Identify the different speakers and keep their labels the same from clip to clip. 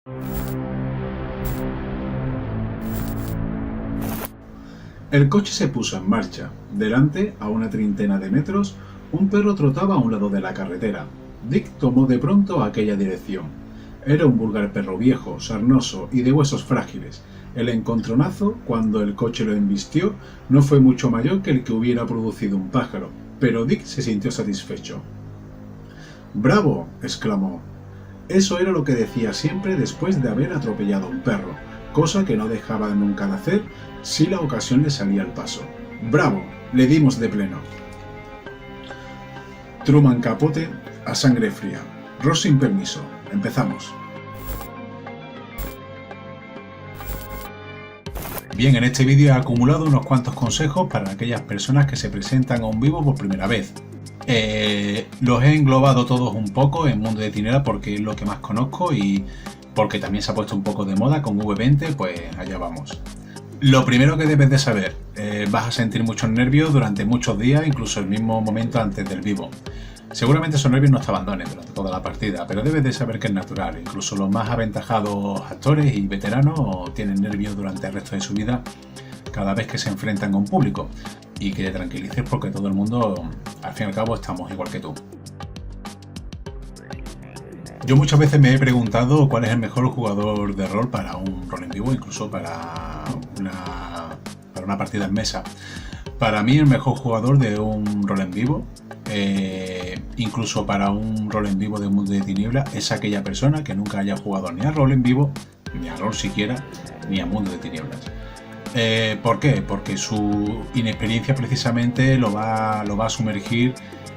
Speaker 1: El coche se puso en marcha. Delante, a una treintena de metros, un perro trotaba a un lado de la carretera. Dick tomó de pronto aquella dirección. Era un vulgar perro viejo, sarnoso y de huesos frágiles. El encontronazo, cuando el coche lo embistió, no fue mucho mayor que el que hubiera producido un pájaro, pero Dick se sintió satisfecho. «¡Bravo!», exclamó. Eso era lo que decía siempre después de haber atropellado a un perro, cosa que no dejaba nunca de hacer si la ocasión le salía al paso. «¡Bravo!», le dimos de pleno. Truman Capote a sangre fría. Ross sin permiso. Empezamos. Bien, en este vídeo he acumulado unos cuantos consejos para aquellas personas que se presentan a un vivo por primera vez. Los he englobado todos un poco en Mundo de Tinieblas porque es lo que más conozco y porque también se ha puesto un poco de moda con V20, pues allá vamos. Lo primero que debes de saber, vas a sentir muchos nervios durante muchos días, incluso el mismo momento antes del vivo. Seguramente esos nervios no te abandonen durante toda la partida, pero debes de saber que es natural. Incluso los más aventajados actores y veteranos tienen nervios durante el resto de su vida cada vez que se enfrentan a un público. Y que te tranquilices porque todo el mundo, al fin y al cabo, estamos igual que tú. Yo muchas veces me he preguntado cuál es el mejor jugador de rol para un rol en vivo, incluso para una partida en mesa. Para mí el mejor jugador de un rol en vivo, incluso para un rol en vivo de Mundo de Tinieblas, es aquella persona que nunca haya jugado ni a rol en vivo, ni a rol siquiera, ni a Mundo de Tinieblas. ¿Por qué? Porque su inexperiencia precisamente lo va a sumergir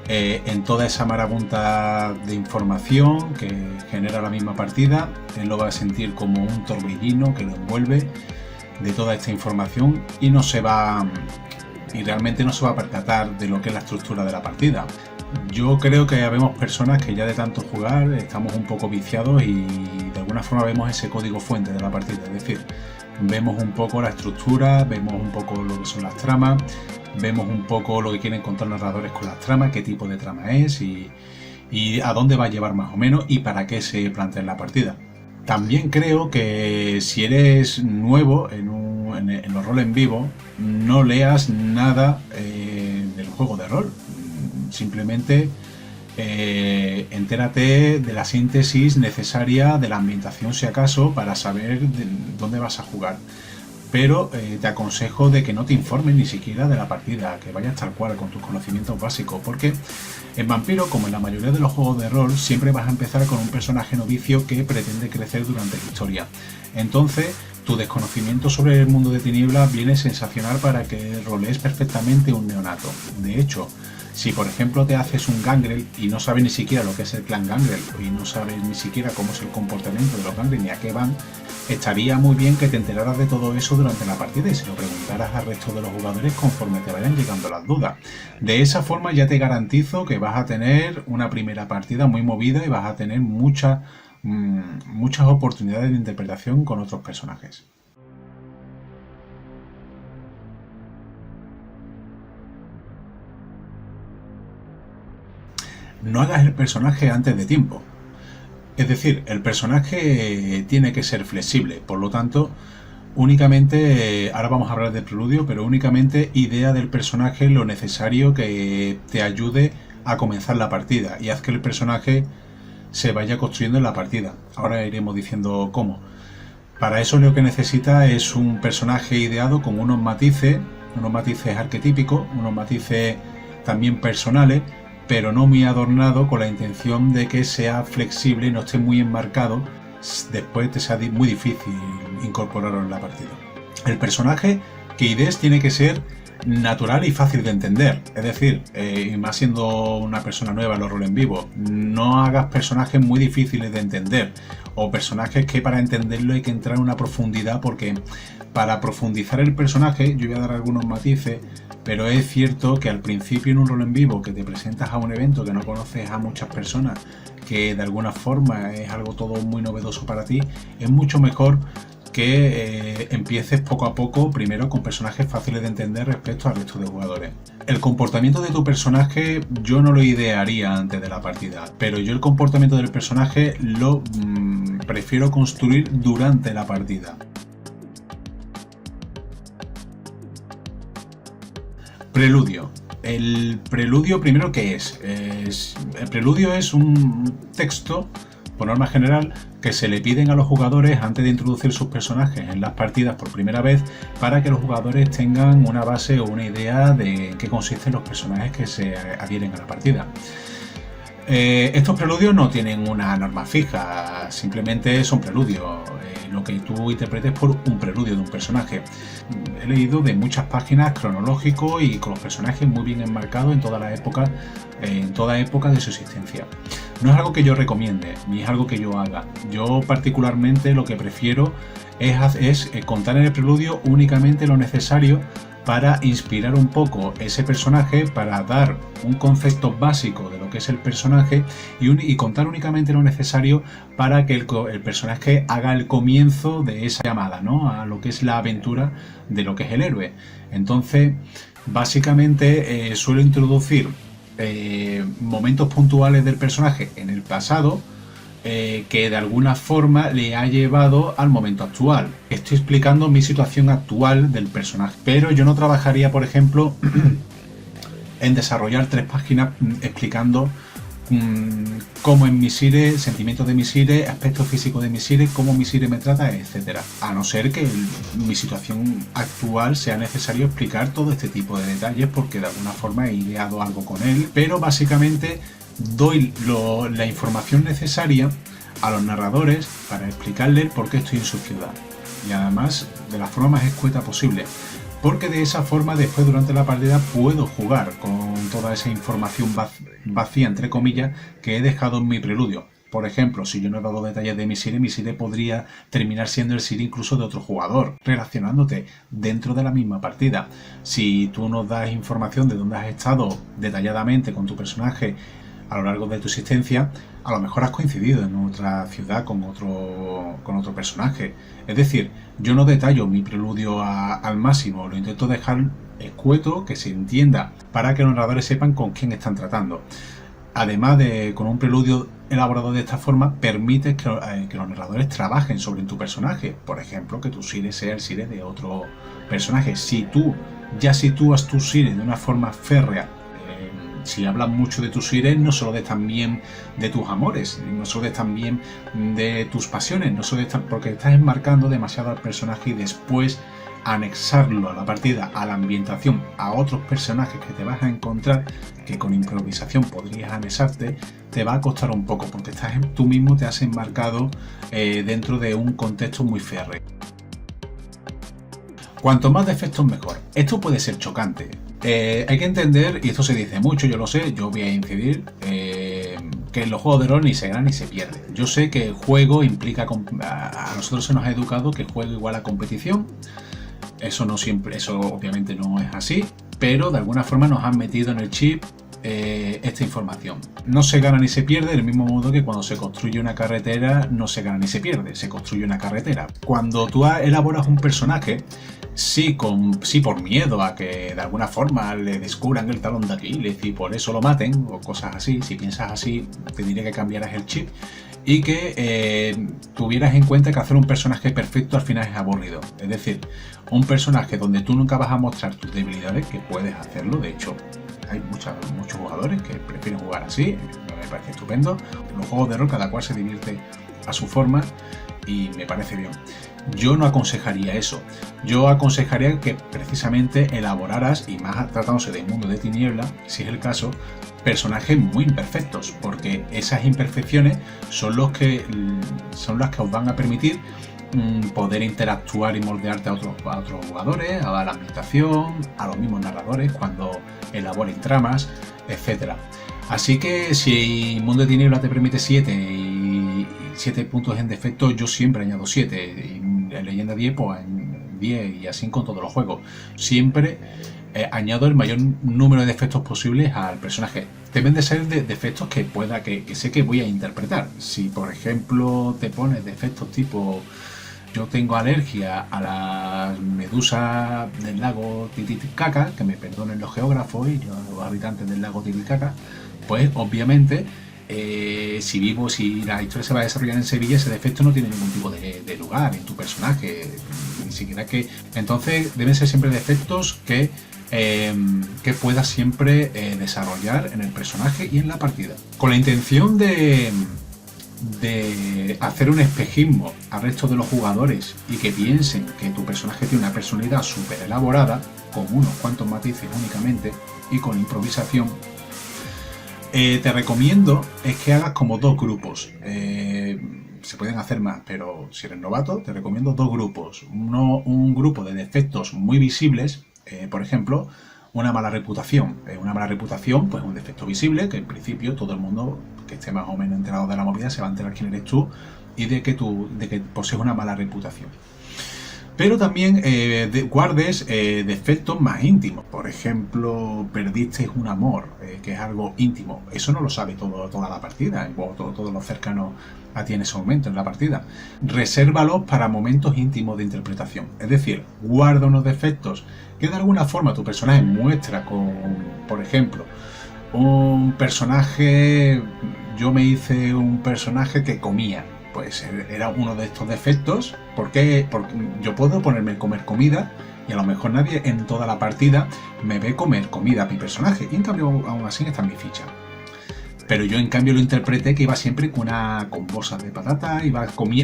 Speaker 1: en toda esa marabunta de información que genera la misma partida. Él lo va a sentir como un torbellino que lo envuelve de toda esta información y realmente no se va a percatar de lo que es la estructura de la partida. Yo creo que habemos personas que ya de tanto jugar estamos un poco viciados y de alguna forma vemos ese código fuente de la partida, es decir, vemos un poco la estructura, vemos un poco lo que son las tramas, vemos un poco lo que quieren contar los narradores con las tramas, qué tipo de trama es y a dónde va a llevar más o menos y para qué se plantea en la partida. También creo que si eres nuevo en los roles en vivo, no leas nada del juego de rol. Simplemente entérate de la síntesis necesaria de la ambientación si acaso para saber dónde vas a jugar. Pero te aconsejo de que no te informes ni siquiera de la partida, que vayas tal cual con tus conocimientos básicos, porque en Vampiro, como en la mayoría de los juegos de rol, siempre vas a empezar con un personaje novicio que pretende crecer durante la historia. Entonces, tu desconocimiento sobre el Mundo de Tinieblas viene sensacional para que rolees perfectamente un neonato. De hecho, si por ejemplo te haces un gangrel y no sabes ni siquiera lo que es el clan gangrel y no sabes ni siquiera cómo es el comportamiento de los gangrel ni a qué van, estaría muy bien que te enteraras de todo eso durante la partida y se lo preguntaras al resto de los jugadores conforme te vayan llegando las dudas. De esa forma ya te garantizo que vas a tener una primera partida muy movida y vas a tener muchas oportunidades de interpretación con otros personajes. No hagas el personaje antes de tiempo. Es decir, el personaje tiene que ser flexible, por lo tanto, únicamente, ahora vamos a hablar del preludio, pero únicamente idea del personaje lo necesario que te ayude a comenzar la partida y haz que el personaje se vaya construyendo en la partida. Ahora iremos diciendo cómo. Para eso lo que necesita es un personaje ideado con unos matices arquetípicos, unos matices también personales, pero no muy adornado con la intención de que sea flexible y no esté muy enmarcado, después te sea muy difícil incorporarlo en la partida. El personaje que idees tiene que ser natural y fácil de entender, es decir, y más siendo una persona nueva en los roles en vivo, no hagas personajes muy difíciles de entender o personajes que para entenderlo hay que entrar en una profundidad, porque para profundizar el personaje, yo voy a dar algunos matices, pero es cierto que al principio en un rol en vivo que te presentas a un evento que no conoces a muchas personas, que de alguna forma es algo todo muy novedoso para ti, es mucho mejor que empieces poco a poco, primero con personajes fáciles de entender respecto al resto de jugadores. El comportamiento de tu personaje yo no lo idearía antes de la partida, pero yo el comportamiento del personaje lo prefiero construir durante la partida. Preludio. El preludio, primero, ¿qué es? El preludio es un texto, por norma general, que se le piden a los jugadores antes de introducir sus personajes en las partidas por primera vez, para que los jugadores tengan una base o una idea de en qué consisten los personajes que se adhieren a la partida. Estos preludios no tienen una norma fija, simplemente son preludios, lo que tú interpretes por un preludio de un personaje. He leído de muchas páginas cronológico y con los personajes muy bien enmarcados en toda época de su existencia. No es algo que yo recomiende, ni es algo que yo haga. Yo particularmente lo que prefiero es contar en el preludio únicamente lo necesario para inspirar un poco ese personaje, para dar un concepto básico de lo que es el personaje y contar únicamente lo necesario para que el personaje haga el comienzo de esa llamada, ¿no?, a lo que es la aventura de lo que es el héroe. Entonces, básicamente suelo introducir momentos puntuales del personaje en el pasado, que de alguna forma le ha llevado al momento actual. Estoy explicando mi situación actual del personaje, pero yo no trabajaría, por ejemplo, en desarrollar 3 páginas explicando cómo es Missire, sentimientos de Missire, aspecto físico de Missire, cómo Missire me trata, etcétera. A no ser que mi situación actual sea necesario explicar todo este tipo de detalles, porque de alguna forma he ideado algo con él, pero básicamente doy la información necesaria a los narradores para explicarles por qué estoy en su ciudad, y además de la forma más escueta posible, porque de esa forma después durante la partida puedo jugar con toda esa información vacía, entre comillas, que he dejado en mi preludio. Por ejemplo, si yo no he dado detalles de Missire podría terminar siendo el Sire incluso de otro jugador, relacionándote dentro de la misma partida. Si tú nos das información de dónde has estado detalladamente con tu personaje a lo largo de tu existencia, a lo mejor has coincidido en otra ciudad con otro personaje. Es decir, yo no detallo mi preludio al máximo, lo intento dejar escueto, que se entienda, para que los narradores sepan con quién están tratando. Además de, con un preludio elaborado de esta forma, permites que los narradores trabajen sobre tu personaje. Por ejemplo, que tu Sire sea el Sire de otro personaje. Si tú ya sitúas tu Sire de una forma férrea, si hablas mucho de tus Sire, no solo des también de tus amores, no solo des también de tus pasiones, no solo porque estás enmarcando demasiado al personaje, y después anexarlo a la partida, a la ambientación, a otros personajes que te vas a encontrar, que con improvisación podrías anexarte, te va a costar un poco, porque tú mismo te has enmarcado dentro de un contexto muy férreo. Cuanto más defectos, mejor. Esto puede ser chocante. Hay que entender, y esto se dice mucho, yo lo sé, yo voy a incidir, que en los juegos de rol ni se gana ni se pierde. Yo sé que el juego implica, a nosotros se nos ha educado que juego igual a competición. Eso obviamente no es así, pero de alguna forma nos han metido en el chip esta información. No se gana ni se pierde, del mismo modo que cuando se construye una carretera no se gana ni se pierde, se construye una carretera. Cuando tú elaboras un personaje, sí por miedo a que de alguna forma le descubran el talón de Aquiles y por eso lo maten, o cosas así, si piensas así, te diré que cambiaras el chip y que tuvieras en cuenta que hacer un personaje perfecto al final es aburrido. Es decir, un personaje donde tú nunca vas a mostrar tus debilidades, que puedes hacerlo, de hecho hay muchos jugadores que prefieren jugar así, me parece estupendo. En los juegos de rol cada cual se divierte a su forma y me parece bien. Yo no aconsejaría eso. Yo aconsejaría que precisamente elaboraras, y más tratándose de mundo de tiniebla, si es el caso, personajes muy imperfectos, porque esas imperfecciones son las que os van a permitir poder interactuar y moldearte a otros jugadores, a la ambientación, a los mismos narradores cuando elaboren tramas, etcétera. Así que si Mundo de Tiniebla te permite 7 y 7 puntos en defecto, yo siempre añado 7, y en Leyenda 10 pues en 10, y así con todos los juegos. Siempre añado el mayor número de defectos posibles al personaje. Deben de ser defectos que sé que voy a interpretar. Si por ejemplo te pones defectos tipo: yo tengo alergia a las medusas del lago Titicaca, que me perdonen los geógrafos y los habitantes del lago Titicaca, pues obviamente si la historia se va a desarrollar en Sevilla, ese defecto no tiene ningún tipo de lugar en tu personaje, ni siquiera que... Entonces deben ser siempre defectos que puedas siempre desarrollar en el personaje y en la partida. Con la intención de hacer un espejismo al resto de los jugadores y que piensen que tu personaje tiene una personalidad súper elaborada, con unos cuantos matices únicamente y con improvisación, te recomiendo es que hagas como dos grupos. Se pueden hacer más, pero si eres novato, te recomiendo dos grupos. Un grupo de defectos muy visibles, por ejemplo, una mala reputación. Una mala reputación, pues un defecto visible, que en principio todo el mundo que esté más o menos enterado de la movida se va a enterar quién eres tú y de que posees una mala reputación. Pero también guardes defectos más íntimos. Por ejemplo, perdiste un amor, que es algo íntimo. Eso no lo sabe toda la partida, o todos los cercanos a ti en ese momento en la partida. Resérvalos para momentos íntimos de interpretación. Es decir, guarda unos defectos que de alguna forma tu personaje muestra con, por ejemplo, un personaje... Yo me hice un personaje que comía. Pues era uno de estos defectos, porque yo puedo ponerme a comer comida y a lo mejor nadie en toda la partida me ve comer comida a mi personaje, y en cambio aún así está en mi ficha. Pero yo en cambio lo interpreté que iba siempre con bolsas de patata,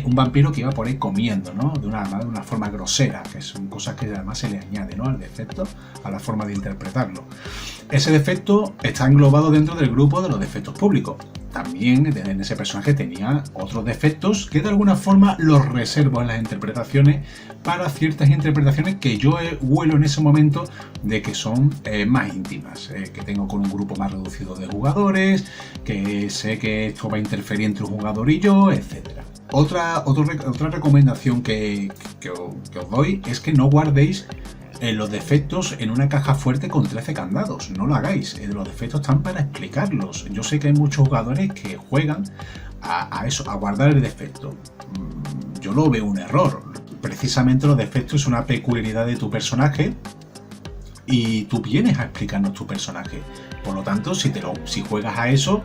Speaker 1: un vampiro que iba por ahí comiendo, ¿no? De una forma grosera, que son cosas que además se le añade, ¿no? Al defecto, a la forma de interpretarlo. Ese defecto está englobado dentro del grupo de los defectos públicos. También en ese personaje tenía otros defectos que de alguna forma los reservo en las interpretaciones para ciertas interpretaciones que yo huelo en ese momento de que son más íntimas, que tengo con un grupo más reducido de jugadores, que sé que esto va a interferir entre un jugador y yo, etc. Otra recomendación que os doy es que no guardéis los defectos en una caja fuerte con 13 candados. No lo hagáis. Los defectos están para explicarlos. Yo sé que hay muchos jugadores que juegan a eso, a guardar el defecto. Yo lo veo un error. Precisamente los defectos es una peculiaridad de tu personaje y tú vienes a explicarnos tu personaje. Por lo tanto, si juegas a eso,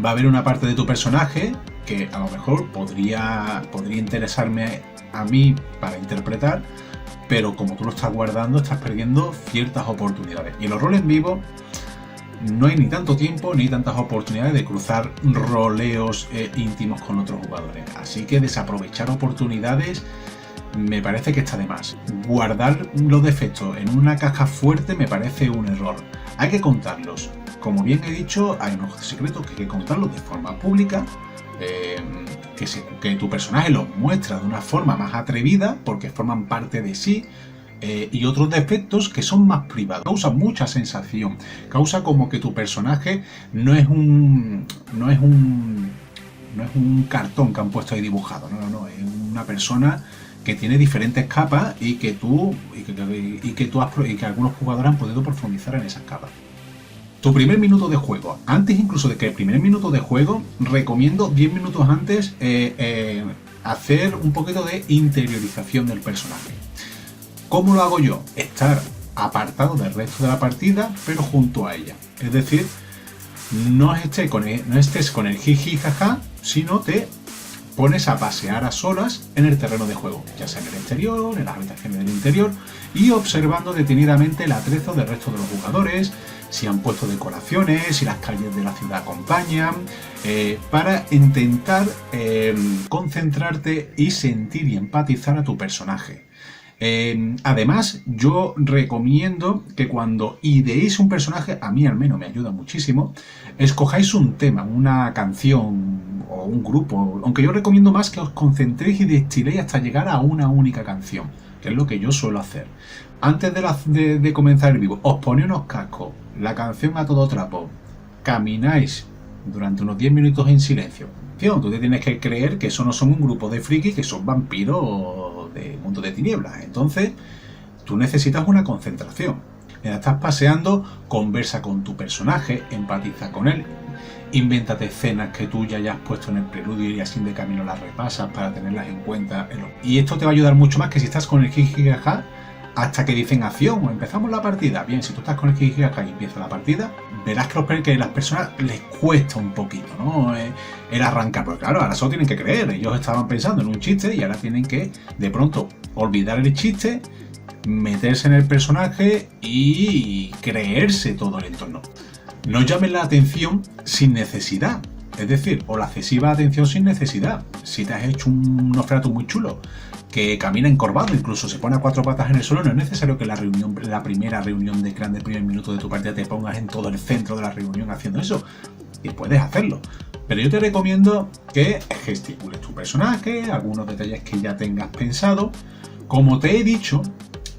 Speaker 1: va a haber una parte de tu personaje que a lo mejor podría interesarme a mí para interpretar, pero como tú lo estás guardando, estás perdiendo ciertas oportunidades. Y en los roles vivos no hay ni tanto tiempo ni tantas oportunidades de cruzar roleos íntimos con otros jugadores. Así que desaprovechar oportunidades me parece que está de más. Guardar los defectos en una caja fuerte me parece un error. Hay que contarlos. Como bien he dicho, hay unos secretos que hay que contarlos de forma pública. Que tu personaje los muestra de una forma más atrevida porque forman parte de sí, y otros defectos que son más privados. Causa mucha sensación, causa como que tu personaje no es un cartón que han puesto ahí dibujado, no, es una persona que tiene diferentes capas y que algunos jugadores han podido profundizar en esas capas. Tu primer minuto de juego. Antes incluso de que el primer minuto de juego, recomiendo 10 minutos antes hacer un poquito de interiorización del personaje. ¿Cómo lo hago yo? Estar apartado del resto de la partida, pero junto a ella. Es decir, no estés con el jiji jaja, sino te pones a pasear a solas en el terreno de juego, ya sea en el exterior, en las habitaciones del interior, y observando detenidamente el atrezo del resto de los jugadores, si han puesto decoraciones, si las calles de la ciudad acompañan, para intentar concentrarte y sentir y empatizar a tu personaje. Además, yo recomiendo que cuando ideéis un personaje, a mí al menos me ayuda muchísimo, escojáis un tema, una canción o un grupo, aunque yo recomiendo más que os concentréis y destiléis hasta llegar a una única canción, que es lo que yo suelo hacer. Antes de comenzar el vivo, os ponéis unos cascos, la canción a todo trapo, camináis durante unos 10 minutos en silencio. Tú te tienes que creer que eso no son un grupo de frikis, que son vampiros de mundo de tinieblas. Entonces, tú necesitas una concentración. Mientras estás paseando, conversa con tu personaje, empatiza con él, invéntate escenas que tú ya hayas puesto en el preludio y así de camino las repasas para tenerlas en cuenta. Y esto te va a ayudar mucho más que si estás con el jijijaja hasta que dicen acción o empezamos la partida. Bien, si tú estás con el Kikigaka y empieza la partida, verás que a las personas les cuesta un poquito, ¿no? El arrancar, porque claro, ahora solo tienen que creer. Ellos estaban pensando en un chiste y ahora tienen que, de pronto, olvidar el chiste, meterse en el personaje y creerse todo el entorno. No llamen la atención sin necesidad. Es decir, o la excesiva atención sin necesidad. Si te has hecho un Nosferatu muy chulo, que camina encorvado, incluso se pone a 4 patas en el suelo, no es necesario que la primera reunión de clan del primer minuto de tu partida te pongas en todo el centro de la reunión haciendo eso. Y puedes hacerlo. Pero yo te recomiendo que gesticules tu personaje, algunos detalles que ya tengas pensado. Como te he dicho,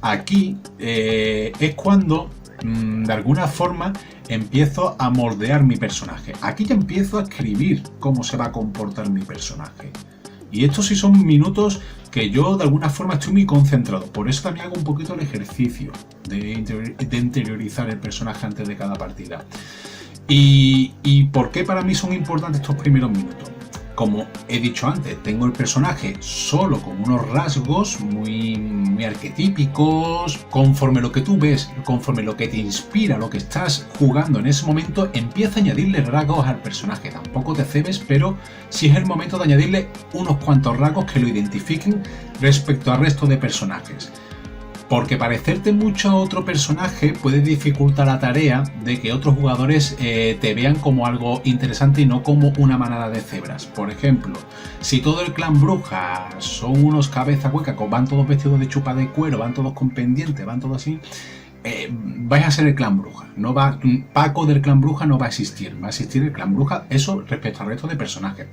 Speaker 1: aquí es cuando de alguna forma empiezo a moldear mi personaje. Aquí ya empiezo a escribir cómo se va a comportar mi personaje. Y estos sí son minutos que yo de alguna forma estoy muy concentrado. Por eso también hago un poquito el ejercicio de interiorizar el personaje antes de cada partida. ¿Y por qué para mí son importantes estos primeros minutos? Como he dicho antes, tengo el personaje solo con unos rasgos muy arquetípicos. Conforme lo que tú ves, conforme lo que te inspira, lo que estás jugando en ese momento, empieza a añadirle rasgos al personaje. Tampoco te cebes, pero sí es el momento de añadirle unos cuantos rasgos que lo identifiquen respecto al resto de personajes. Porque parecerte mucho a otro personaje puede dificultar la tarea de que otros jugadores te vean como algo interesante y no como una manada de cebras. Por ejemplo, si todo el clan bruja son unos cabeza hueca, van todos vestidos de chupa de cuero, van todos con pendientes, van todos así, vais a ser el clan bruja. Paco del clan bruja no va a existir, va a existir el clan bruja, eso respecto al resto de personajes.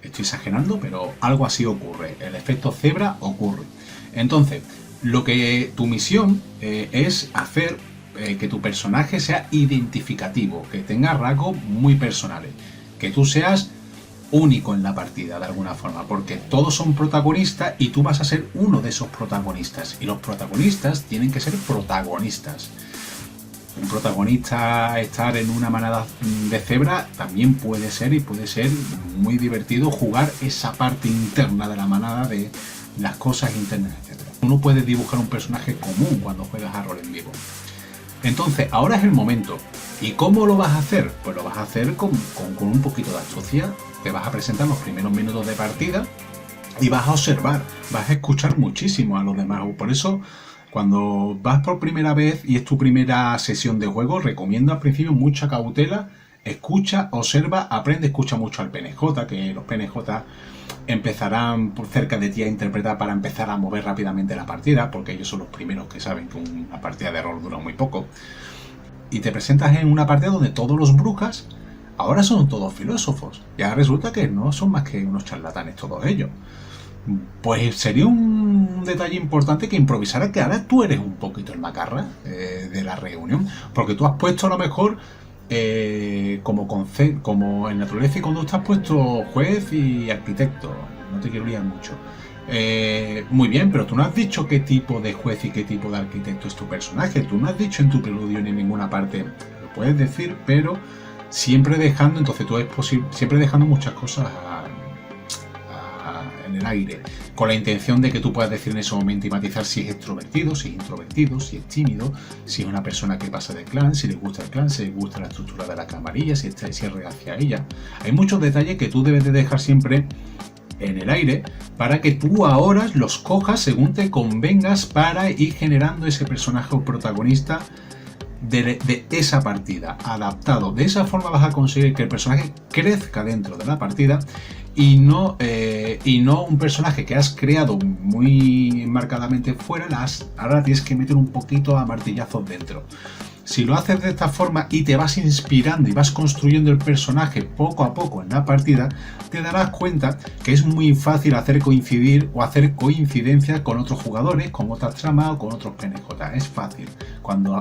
Speaker 1: Estoy exagerando, pero algo así ocurre, el efecto cebra ocurre. Entonces, tu misión es hacer que tu personaje sea identificativo, que tenga rasgos muy personales, que tú seas único en la partida de alguna forma, porque todos son protagonistas y tú vas a ser uno de esos protagonistas, y los protagonistas tienen que ser protagonistas. Un protagonista estar en una manada de cebra también puede ser, y puede ser muy divertido jugar esa parte interna de la manada, de las cosas internas, etc. Uno puede dibujar un personaje común cuando juegas a rol en vivo. Entonces, ahora es el momento. ¿Y cómo lo vas a hacer? Pues lo vas a hacer con un poquito de astucia. Te vas a presentar los primeros minutos de partida y vas a observar, vas a escuchar muchísimo a los demás. Por eso, cuando vas por primera vez y es tu primera sesión de juego, recomiendo al principio mucha cautela. Escucha, observa, aprende, escucha mucho al PNJ, que los PNJ empezarán por cerca de ti a interpretar para empezar a mover rápidamente la partida, porque ellos son los primeros que saben que una partida de rol dura muy poco. Y te presentas en una partida donde todos los brujas ahora son todos filósofos. Y ahora resulta que no son más que unos charlatanes todos ellos. Pues sería un detalle importante que improvisara, que ahora tú eres un poquito el macarra de la reunión, porque tú has puesto a lo mejor como en naturaleza y conducta has puesto juez y arquitecto. No te quiero liar mucho. Muy bien, pero tú no has dicho qué tipo de juez y qué tipo de arquitecto es tu personaje. Tú no has dicho en tu preludio ni en ninguna parte. Lo puedes decir, pero siempre dejando, entonces tú es posible, siempre dejando muchas cosas en el aire, con la intención de que tú puedas decir en ese momento y matizar si es extrovertido, si es introvertido, si es tímido, si es una persona que pasa del clan, si le gusta el clan, si le gusta la estructura de la camarilla, si es hacia ella. Hay muchos detalles que tú debes de dejar siempre en el aire para que tú ahora los cojas según te convengas para ir generando ese personaje o protagonista de esa partida, adaptado. De esa forma vas a conseguir que el personaje crezca dentro de la partida y no un personaje que has creado muy marcadamente fuera, ahora tienes que meter un poquito a martillazos dentro. Si lo haces de esta forma y te vas inspirando y vas construyendo el personaje poco a poco en la partida, te darás cuenta que es muy fácil hacer coincidir o hacer coincidencias con otros jugadores, con otras tramas o con otros PNJ. Es fácil. Cuando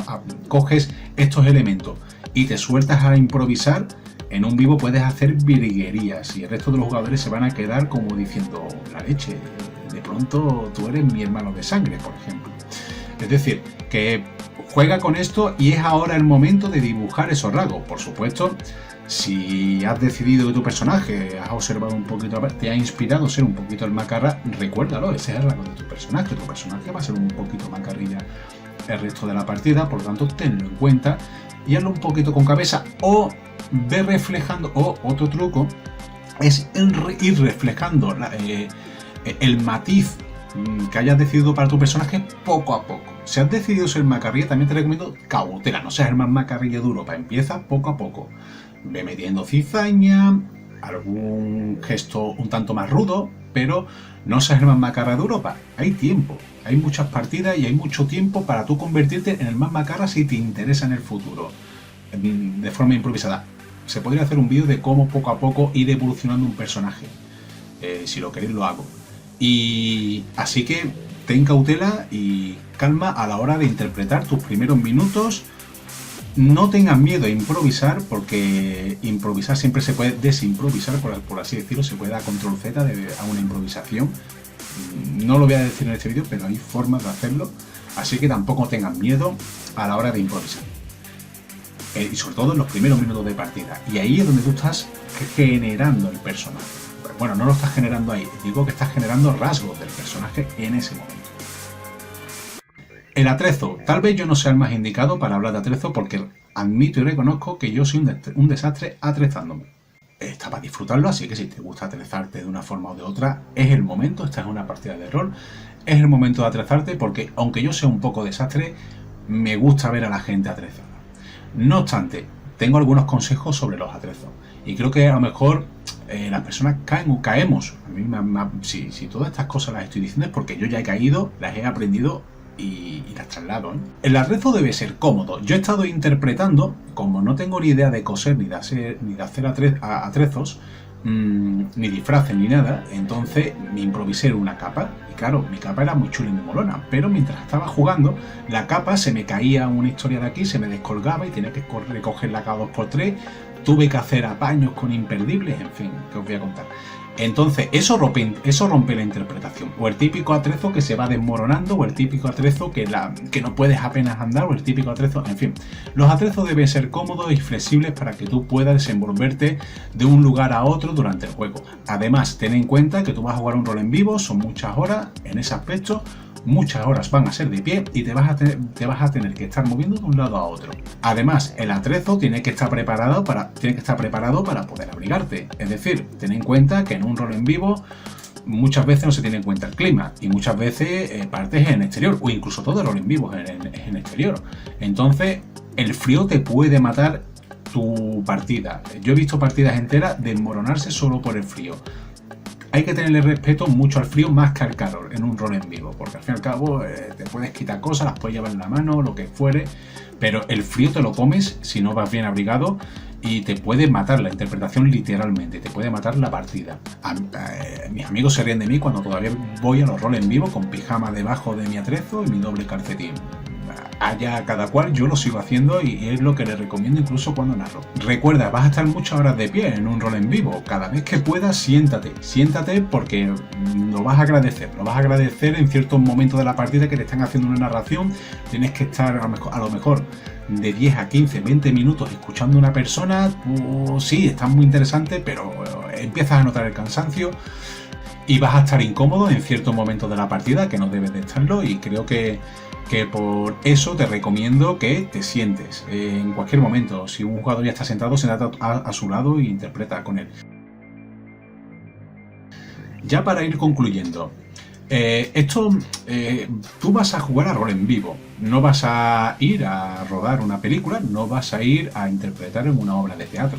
Speaker 1: coges estos elementos y te sueltas a improvisar, en un vivo puedes hacer virguerías y el resto de los jugadores se van a quedar como diciendo, la leche, de pronto tú eres mi hermano de sangre, por ejemplo. Es decir, que juega con esto y es ahora el momento de dibujar esos rasgos. Por supuesto, Si has decidido que tu personaje, has observado un poquito, te ha inspirado a ser un poquito el macarra, recuérdalo, ese es el rasgo de tu personaje. Tu personaje va a ser un poquito macarrilla el resto de la partida, por lo tanto tenlo en cuenta y hazlo un poquito con cabeza, o ve reflejando, o otro truco es ir reflejando el matiz que hayas decidido para tu personaje poco a poco. Si has decidido ser macarrilla, también te recomiendo cautela, no seas el más macarrilla de Europa, empieza poco a poco, ve metiendo cizaña, algún gesto un tanto más rudo, pero no seas el más macarra de Europa. Hay tiempo, hay muchas partidas y hay mucho tiempo para tú convertirte en el más macarra si te interesa en el futuro, de forma improvisada. Se podría hacer un vídeo de cómo poco a poco ir evolucionando un personaje. Si lo queréis lo hago. Y así que ten cautela y calma a la hora de interpretar tus primeros minutos. No tengas miedo a improvisar, porque improvisar siempre se puede desimprovisar, por así decirlo. Se puede dar control Z a una improvisación. No lo voy a decir en este vídeo, pero hay formas de hacerlo. Así que tampoco tengas miedo a la hora de improvisar. Y sobre todo en los primeros minutos de partida. Y ahí es donde tú estás generando el personaje. Bueno, no lo estás generando ahí, digo que estás generando rasgos del personaje en ese momento. El atrezo. Tal vez yo no sea el más indicado para hablar de atrezo, porque admito y reconozco que yo soy un desastre atrezándome. Está para disfrutarlo, así que si te gusta atrezarte de una forma o de otra, es el momento. Esta es una partida de rol, es el momento de atrezarte, porque aunque yo sea un poco desastre, me gusta ver a la gente atrezada. No obstante, tengo algunos consejos sobre los atrezos, y creo que a lo mejor las personas caemos. A mí si todas estas cosas las estoy diciendo es porque yo ya he caído, las he aprendido y las traslado. El atrezo debe ser cómodo. Yo he estado interpretando, como no tengo ni idea de coser ni de hacer atrezos, ni disfraces ni nada, entonces me improvisé una capa. Y claro, mi capa era muy chula y muy molona, pero mientras estaba jugando, la capa se me caía una historia de aquí, se me descolgaba y tenía que recogerla cada 2x3. Tuve que hacer apaños con imperdibles, en fin, que os voy a contar. Entonces, eso rompe la interpretación. O el típico atrezo que se va desmoronando, o el típico atrezo que no puedes apenas andar, o el típico atrezo, en fin. Los atrezos deben ser cómodos y flexibles para que tú puedas desenvolverte de un lugar a otro durante el juego. Además, ten en cuenta que tú vas a jugar un rol en vivo, son muchas horas en ese aspecto. Muchas horas van a ser de pie y te vas a tener que estar moviendo de un lado a otro. Además, el atrezo tiene que estar preparado para poder abrigarte. Es decir, ten en cuenta que en un rol en vivo muchas veces no se tiene en cuenta el clima, y muchas veces partes en exterior, o incluso todo el rol en vivo es en exterior. Entonces, el frío te puede matar tu partida. Yo he visto partidas enteras desmoronarse solo por el frío. Hay que tenerle respeto mucho al frío más que al calor en un rol en vivo, porque al fin y al cabo te puedes quitar cosas, las puedes llevar en la mano, lo que fuere, pero el frío te lo comes si no vas bien abrigado y te puede matar la interpretación literalmente, te puede matar la partida. Mis amigos se ríen de mí cuando todavía voy a los roles en vivo con pijama debajo de mi atrezo y mi doble calcetín. Allá cada cual, yo lo sigo haciendo y es lo que les recomiendo incluso cuando narro. Recuerda, vas a estar muchas horas de pie en un rol en vivo. Cada vez que puedas, siéntate porque lo vas a agradecer en ciertos momentos de la partida que te están haciendo una narración. Tienes que estar a lo mejor de 10 a 15, 20 minutos escuchando a una persona. Sí, está muy interesante, pero empiezas a notar el cansancio y vas a estar incómodo en ciertos momentos de la partida que no debes de estarlo, y creo que por eso te recomiendo que te sientes en cualquier momento. Si un jugador ya está sentado, siéntate a su lado e interpreta con él. Ya para ir concluyendo, tú vas a jugar a rol en vivo, no vas a ir a rodar una película, no vas a ir a interpretar en una obra de teatro.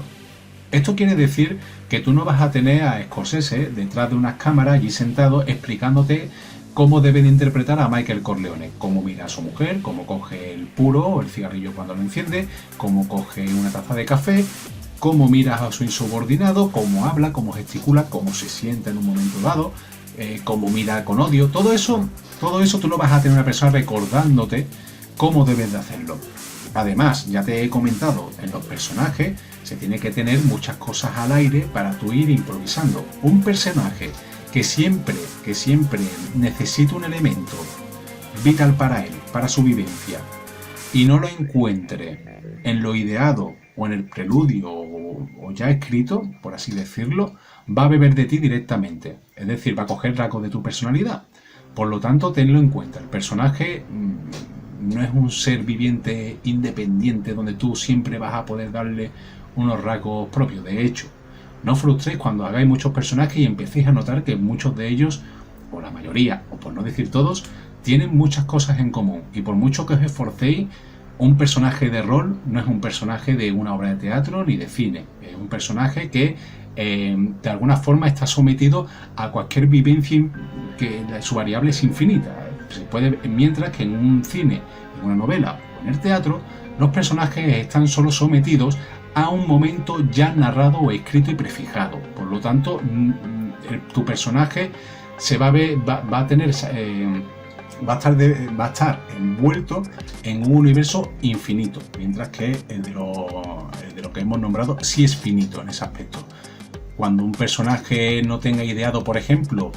Speaker 1: Esto quiere decir que tú no vas a tener a Scorsese detrás de unas cámaras allí sentado explicándote cómo debe de interpretar a Michael Corleone, cómo mira a su mujer, cómo coge el puro o el cigarrillo cuando lo enciende, cómo coge una taza de café, cómo mira a su insubordinado, cómo habla, cómo gesticula, cómo se sienta en un momento dado, cómo mira con odio. Todo eso tú no vas a tener una persona recordándote cómo debes de hacerlo. Además, ya te he comentado, en los personajes se tiene que tener muchas cosas al aire para tú ir improvisando. Un personaje que siempre necesita un elemento vital para él, para su vivencia, y no lo encuentre en lo ideado o en el preludio o ya escrito, por así decirlo, va a beber de ti directamente. Es decir, va a coger rasgos de tu personalidad. Por lo tanto, tenlo en cuenta. El personaje no es un ser viviente independiente donde tú siempre vas a poder darle unos rasgos propios. De hecho, no os frustréis cuando hagáis muchos personajes y empecéis a notar que muchos de ellos, o la mayoría, o por no decir todos, tienen muchas cosas en común. Y por mucho que os esforcéis, un personaje de rol no es un personaje de una obra de teatro ni de cine. Es un personaje que de alguna forma está sometido a cualquier vivencia que su variable es infinita. Se puede, mientras que en un cine, en una novela o en el teatro, los personajes están solo sometidos a un momento ya narrado o escrito y prefijado. Por lo tanto, tu personaje se va a ver, va a tener va a estar envuelto en un universo infinito, mientras que el de lo que hemos nombrado sí es finito en ese aspecto. Cuando un personaje no tenga ideado, por ejemplo,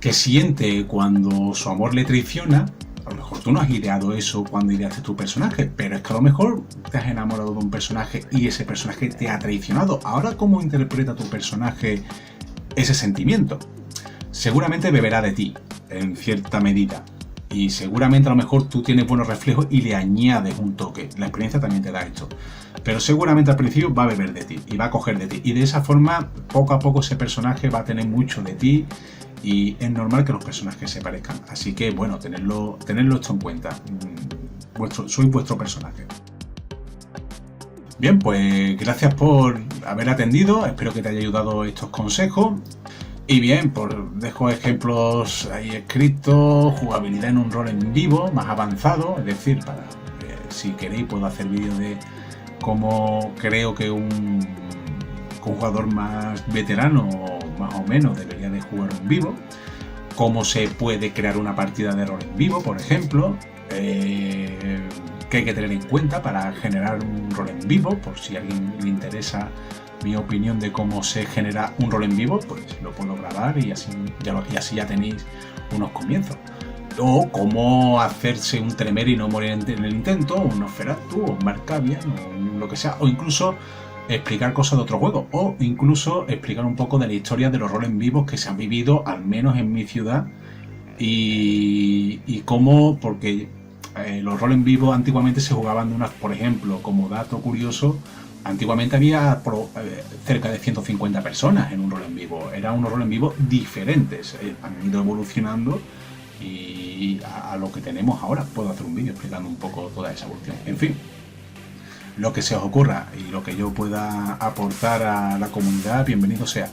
Speaker 1: qué siente cuando su amor le traiciona, a lo mejor tú no has ideado eso cuando ideaste tu personaje, pero es que a lo mejor te has enamorado de un personaje y ese personaje te ha traicionado. Ahora, ¿cómo interpreta tu personaje ese sentimiento? Seguramente beberá de ti, en cierta medida. Y seguramente a lo mejor tú tienes buenos reflejos y le añades un toque. La experiencia también te da esto. Pero seguramente al principio va a beber de ti y va a coger de ti. Y de esa forma, poco a poco ese personaje va a tener mucho de ti. Y es normal que los personajes se parezcan. Así que, bueno, tenerlo esto en cuenta. Soy vuestro personaje. Bien, pues gracias por haber atendido. Espero que te haya ayudado estos consejos. Y bien, pues dejo ejemplos ahí escritos, jugabilidad en un rol en vivo, más avanzado. Es decir, para si queréis puedo hacer vídeos de cómo creo que un jugador más veterano, más o menos, debería de jugar en vivo. Cómo se puede crear una partida de rol en vivo, por ejemplo. Qué hay que tener en cuenta para generar un rol en vivo, por si a alguien le interesa mi opinión de cómo se genera un rol en vivo, pues lo puedo grabar y así ya tenéis unos comienzos. O cómo hacerse un Tremere y no morir en el intento, o un Nosferatu, o un Markavian, o lo que sea, o incluso explicar cosas de otro juego, o incluso explicar un poco de la historia de los roles en vivos que se han vivido, al menos en mi ciudad, y cómo, porque los roles en vivo antiguamente se jugaban de unas, por ejemplo, como dato curioso, antiguamente había cerca de 150 personas en un rol en vivo. Eran unos roles en vivo diferentes. Han ido evolucionando y a lo que tenemos ahora. Puedo hacer un vídeo explicando un poco toda esa evolución. En fin, lo que se os ocurra y lo que yo pueda aportar a la comunidad, bienvenido sea.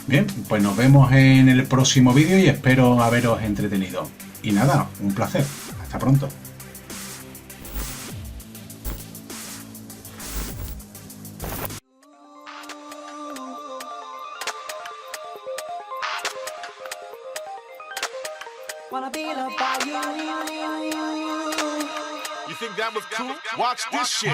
Speaker 1: Bien, pues nos vemos en el próximo vídeo y espero haberos entretenido. Y nada, un placer. Hasta pronto.
Speaker 2: Wanna be loved by you.
Speaker 3: You think that was cool? Watch this shit.